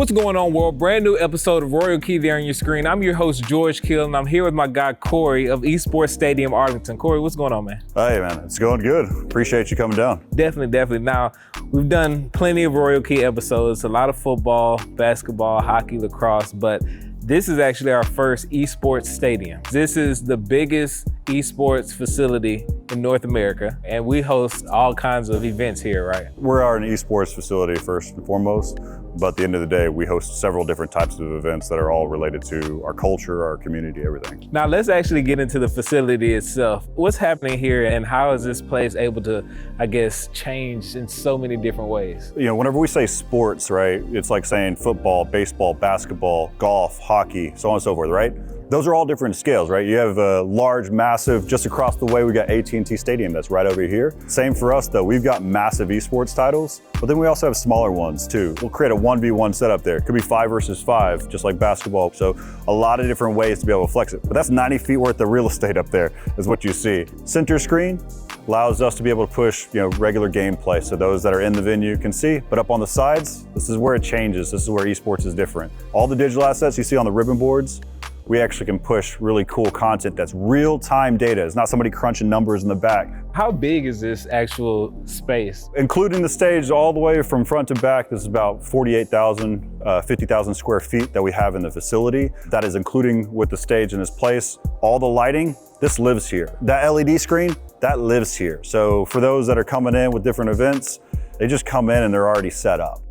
What's going on, world? Brand new episode of Royal Key there on your screen. I'm your host, George Kill, and I'm here with my guy, Corey of eSports Stadium Arlington. Corey, what's going on, man? Hey, man, it's going good. Appreciate you coming down. Definitely. Now, we've done plenty of Royal Key episodes, a lot of football, basketball, hockey, lacrosse, but this is actually our first eSports stadium. This is the biggest eSports facility in North America, and we host all kinds of events here, right? We're an eSports facility first and foremost, but at the end of the day, we host several different types of events that are all related to our culture, our community, everything. Now let's actually get into the facility itself. What's happening here and how is this place able to, I guess, change in so many different ways? You know, whenever we say sports, right, it's like saying football, baseball, basketball, golf, hockey, so on and so forth, right? Those are all different scales, right? You have a large, massive, just across the way, we got AT&T Stadium that's right over here. Same for us though, we've got massive esports titles, but then we also have smaller ones too. We'll create a 1v1 setup there. It could be 5 versus 5, just like basketball. So a lot of different ways to be able to flex it. But that's 90 feet worth of real estate up there is what you see. Center screen allows us to be able to push, regular gameplay so those that are in the venue can see. But up on the sides, this is where it changes. This is where esports is different. All the digital assets you see on the ribbon boards, we actually can push really cool content that's real-time data. It's not somebody crunching numbers in the back. How big is this actual space? Including the stage all the way from front to back, this is about 48,000, 50,000 square feet that we have in the facility. That is including with the stage in this place. All the lighting, this lives here. That LED screen, that lives here. So for those that are coming in with different events, they just come in and they're already set up.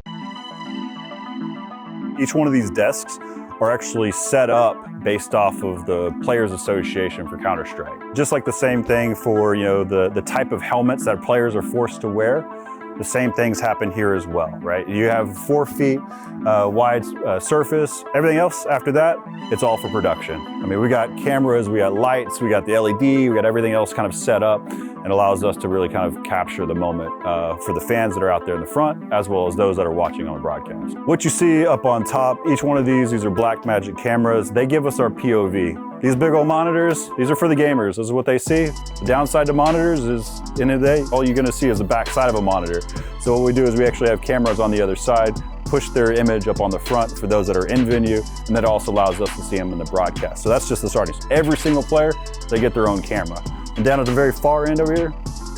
Each one of these desks are actually set up based off of the Players Association for Counter-Strike. Just like the same thing for the type of helmets that players are forced to wear, the same things happen here as well, right? You have 4 feet wide surface. Everything else after that, it's all for production. I mean, we got cameras, we got lights, we got the LED, we got everything else kind of set up and allows us to really kind of capture the moment for the fans that are out there in the front, as well as those that are watching on the broadcast. What you see up on top, each one of these are Blackmagic cameras. They give us our POV. These big old monitors, these are for the gamers. This is what they see. The downside to monitors is, in the day, all you're gonna see is the back side of a monitor. So what we do is we actually have cameras on the other side, push their image up on the front for those that are in venue, and that also allows us to see them in the broadcast. So that's just the starting. Every single player, they get their own camera. And down at the very far end over here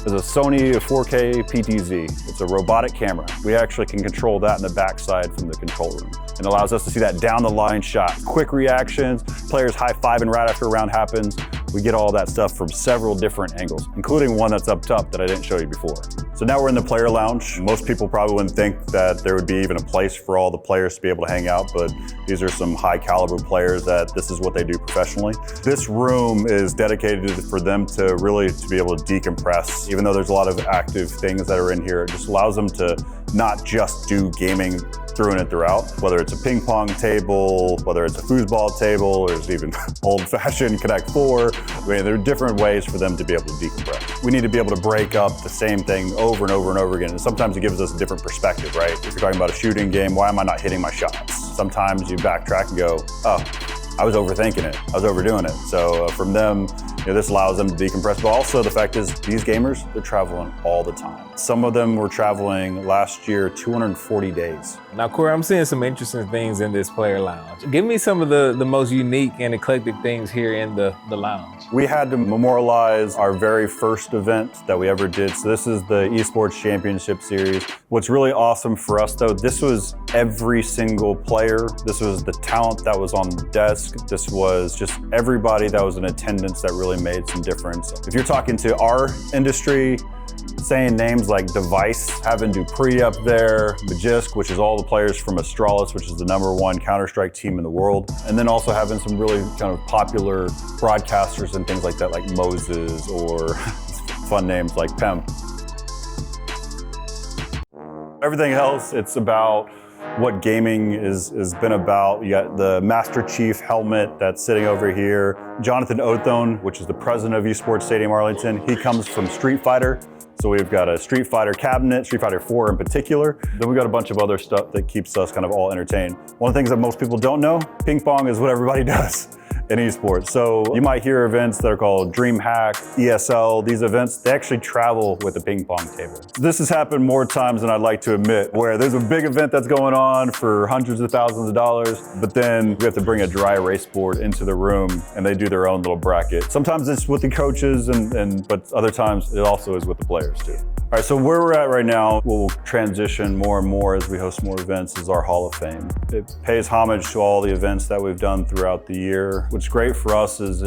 is a Sony 4K PTZ. It's a robotic camera. We actually can control that in the backside from the control room. It allows us to see that down the line shot. Quick reactions, players high-fiving right after a round happens. We get all that stuff from several different angles, including one that's up top that I didn't show you before. So now we're in the player lounge. Most people probably wouldn't think that there would be even a place for all the players to be able to hang out, but these are some high caliber players that this is what they do professionally. This room is dedicated for them to be able to decompress. Even though there's a lot of active things that are in here, it just allows them to not just do gaming through and throughout, whether it's a ping pong table, whether it's a foosball table, or there's even old-fashioned Connect 4. I mean, there are different ways for them to be able to decompress. We need to be able to break up the same thing over and over and over again, and sometimes it gives us a different perspective, right? If you're talking about a shooting game, why am I not hitting my shots? Sometimes you backtrack and go, oh, I was overthinking it, I was overdoing it. So from them, this allows them to decompress, but also the fact is these gamers, they're traveling all the time. Some of them were traveling last year 240 days. Now, Corey, I'm seeing some interesting things in this player lounge. Give me some of the most unique and eclectic things here in the lounge. We had to memorialize our very first event that we ever did. So this is the eSports Championship Series. What's really awesome for us though, this was every single player. This was the talent that was on the desk. This was just everybody that was in attendance that really made some difference. If you're talking to our industry, saying names like Device, having Dupree up there, Magisk, which is all the players from Astralis, which is the #1 Counter-Strike team in the world, and then also having some really kind of popular broadcasters and things like that, like Moses or fun names like Pem. Everything else, it's about what gaming has been about. You got the Master Chief helmet that's sitting over here. Jonathan Othone, which is the president of eSports Stadium Arlington, he comes from Street Fighter. So we've got a Street Fighter cabinet, Street Fighter 4 in particular. Then we've got a bunch of other stuff that keeps us kind of all entertained. One of the things that most people don't know, ping pong is what everybody does. in esports. So you might hear events that are called DreamHack, ESL. These events, they actually travel with a ping pong table. This has happened more times than I'd like to admit, where there's a big event that's going on for hundreds of thousands of dollars, but then we have to bring a dry erase board into the room and they do their own little bracket. Sometimes it's with the coaches, but other times it also is with the players too. All right, so where we're at right now, we'll transition more and more as we host more events, is our Hall of Fame. It pays homage to all the events that we've done throughout the year. What's great for us is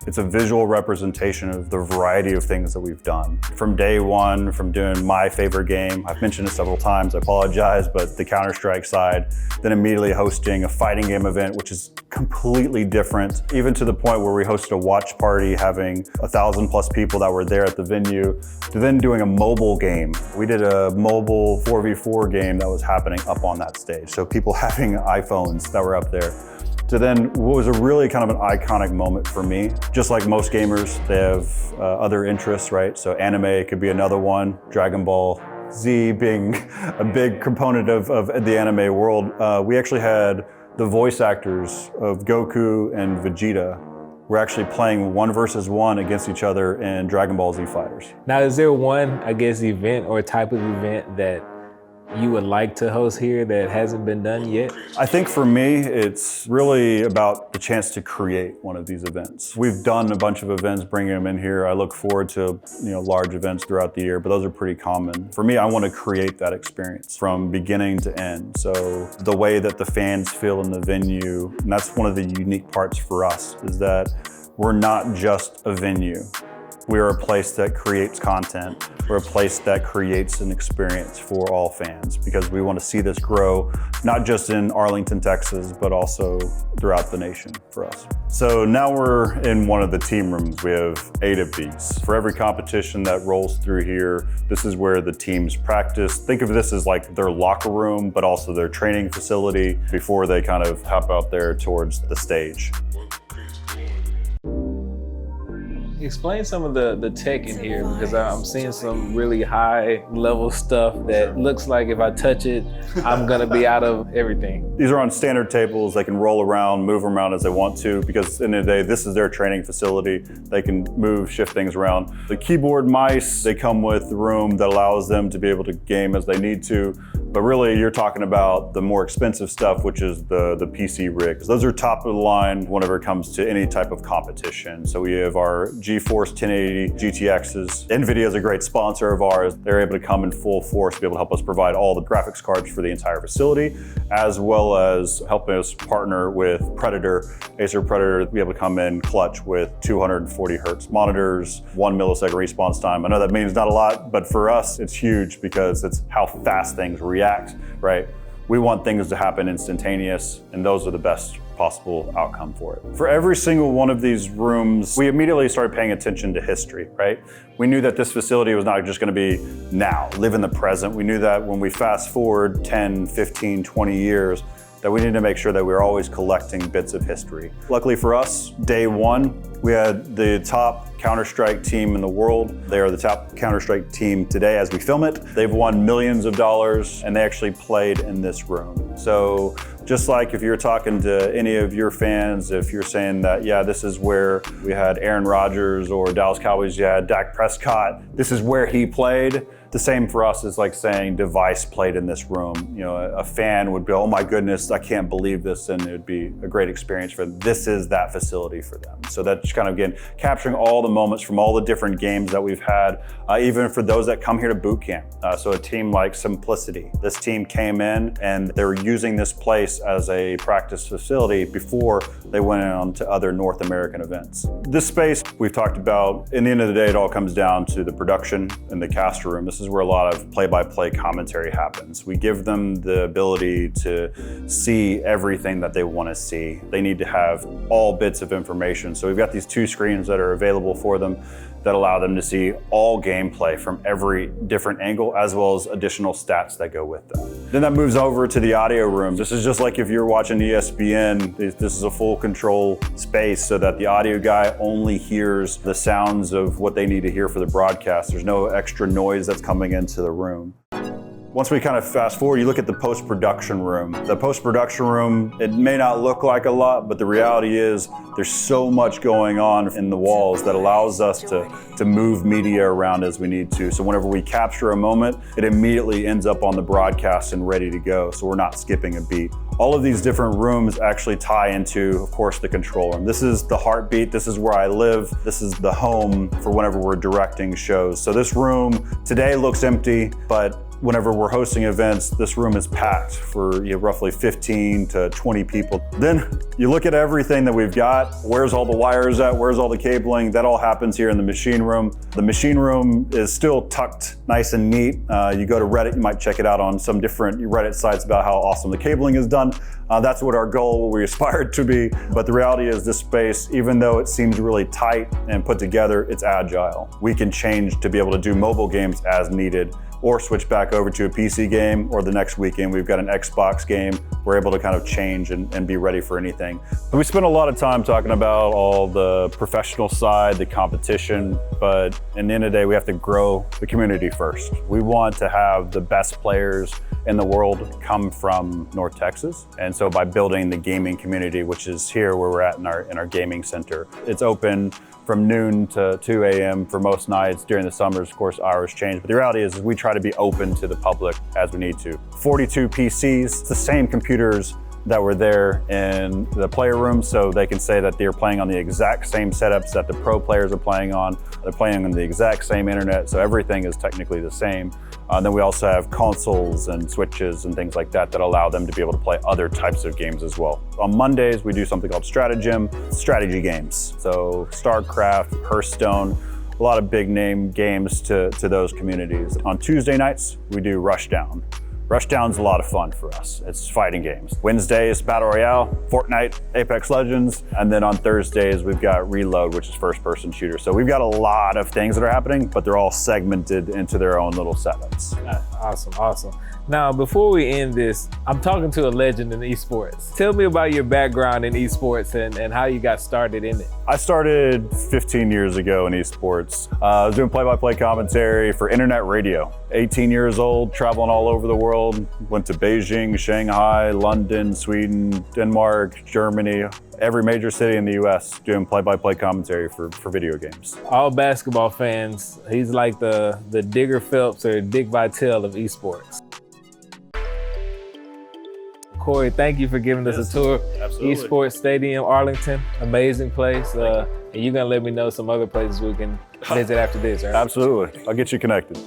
it's a visual representation of the variety of things that we've done. From day one, from doing my favorite game, I've mentioned it several times, I apologize, but the Counter-Strike side, then immediately hosting a fighting game event, which is completely different, even to the point where we hosted a watch party, having 1,000+ people that were there at the venue, to then doing a mobile game. We did a mobile 4v4 game that was happening up on that stage. So people having iPhones that were up there. So then what was a really kind of an iconic moment for me, just like most gamers, they have other interests, right? So anime could be another one, Dragon Ball Z being a big component of the anime world. We actually had the voice actors of Goku and Vegeta were actually playing 1 versus 1 against each other in Dragon Ball Z Fighters. Now, is there one, I guess, event or type of event that you would like to host here that hasn't been done yet? I think for me, it's really about the chance to create one of these events. We've done a bunch of events, bringing them in here. I look forward to large events throughout the year, but those are pretty common. For me, I want to create that experience from beginning to end. So the way that the fans feel in the venue, and that's one of the unique parts for us, is that we're not just a venue. We are a place that creates content. We're a place that creates an experience for all fans, because we want to see this grow, not just in Arlington, Texas, but also throughout the nation for us. So now we're in one of the team rooms. We have 8 of these. For every competition that rolls through here, this is where the teams practice. Think of this as like their locker room, but also their training facility before they kind of hop out there towards the stage. Explain some of the tech in here, because I'm seeing some really high level stuff that looks like if I touch it, I'm gonna be out of everything. These are on standard tables. They can roll around, move around as they want to, because at the end of the day, this is their training facility. They can move, shift things around. The keyboard, mice, they come with the room that allows them to be able to game as they need to. But really, you're talking about the more expensive stuff, which is the PC rigs. Those are top of the line whenever it comes to any type of competition. So we have our GeForce 1080 GTXs. NVIDIA is a great sponsor of ours. They're able to come in full force to be able to help us provide all the graphics cards for the entire facility, as well as helping us partner with Predator, Acer Predator, to be able to come in clutch with 240 hertz monitors, 1 millisecond response time. I know that means not a lot, but for us, it's huge because it's how fast things react, right? We want things to happen instantaneous, and those are the best possible outcome for it. For every single one of these rooms, we immediately started paying attention to history, right? We knew that this facility was not just gonna be now, live in the present. We knew that when we fast forward 10, 15, 20 years, that we need to make sure that we're always collecting bits of history. Luckily for us, day one, we had the top Counter-Strike team in the world. They are the top Counter-Strike team today as we film it. They've won millions of dollars, and they actually played in this room. So just like if you're talking to any of your fans, if you're saying that, yeah, this is where we had Aaron Rodgers, or Dallas Cowboys, you had Dak Prescott, this is where he played. The same for us is like saying Device played in this room. You know, a fan would go, oh my goodness, I can't believe this, and it would be a great experience for them. This is that facility for them. So that's kind of, again, capturing all the moments from all the different games that we've had, even for those that come here to boot camp. So a team like Simplicity, this team came in and they were using this place as a practice facility before they went on to other North American events. This space we've talked about, in the end of the day, it all comes down to the production and the caster room. This is where a lot of play-by-play commentary happens. We give them the ability to see everything that they want to see. They need to have all bits of information. So we've got these 2 screens that are available for them that allow them to see all gameplay from every different angle, as well as additional stats that go with that. Then that moves over to the audio room. This is just like if you're watching ESPN, this is a full control space so that the audio guy only hears the sounds of what they need to hear for the broadcast. There's no extra noise that's coming into the room. Once we kind of fast forward, you look at the post-production room. The post-production room, it may not look like a lot, but the reality is there's so much going on in the walls that allows us to move media around as we need to. So whenever we capture a moment, it immediately ends up on the broadcast and ready to go. So we're not skipping a beat. All of these different rooms actually tie into, of course, the control room. This is the heartbeat. This is where I live. This is the home for whenever we're directing shows. So this room today looks empty, but whenever we're hosting events, this room is packed for roughly 15 to 20 people. Then you look at everything that we've got. Where's all the wires at? Where's all the cabling? That all happens here in the machine room. The machine room is still tucked nice and neat. You go to Reddit, you might check it out on some different Reddit sites about how awesome the cabling is done. That's what our goal, what we aspire to be. But the reality is this space, even though it seems really tight and put together, it's agile. We can change to be able to do mobile games as needed, or switch back over to a PC game, or the next weekend we've got an Xbox game. We're able to kind of change and be ready for anything. We spend a lot of time talking about all the professional side, the competition, but in the end of the day, we have to grow the community first. We want to have the best players in the world come from North Texas. And so by building the gaming community, which is here where we're at in our gaming center, it's open from noon to 2 a.m. for most nights. During the summers, of course, hours change. But the reality is we try to be open to the public as we need to. 42 PCs, it's the same computers that were there in the player room, so they can say that they're playing on the exact same setups that the pro players are playing on. They're playing on the exact same internet, so everything is technically the same. Then we also have consoles and switches and things like that allow them to be able to play other types of games as well. On Mondays, we do something called strategy games. So StarCraft, Hearthstone, a lot of big name games to those communities. On Tuesday nights, we do Rushdown. Rushdown's a lot of fun for us. It's fighting games. Wednesdays, Battle Royale, Fortnite, Apex Legends, and then on Thursdays, we've got Reload, which is first-person shooter. So we've got a lot of things that are happening, but they're all segmented into their own little setups. Awesome, awesome. Now, before we end this, I'm talking to a legend in esports. Tell me about your background in esports and how you got started in it. I started 15 years ago in esports. I was doing play-by-play commentary for internet radio. 18 years old, traveling all over the world. Went to Beijing, Shanghai, London, Sweden, Denmark, Germany, every major city in the US doing play-by-play commentary for video games. All basketball fans, he's like the Digger Phelps or Dick Vitale of esports. Corey, thank you for giving us a tour. Absolutely. eSports Stadium Arlington, amazing place. And you're gonna let me know some other places we can visit after this, right? Absolutely, I'll get you connected.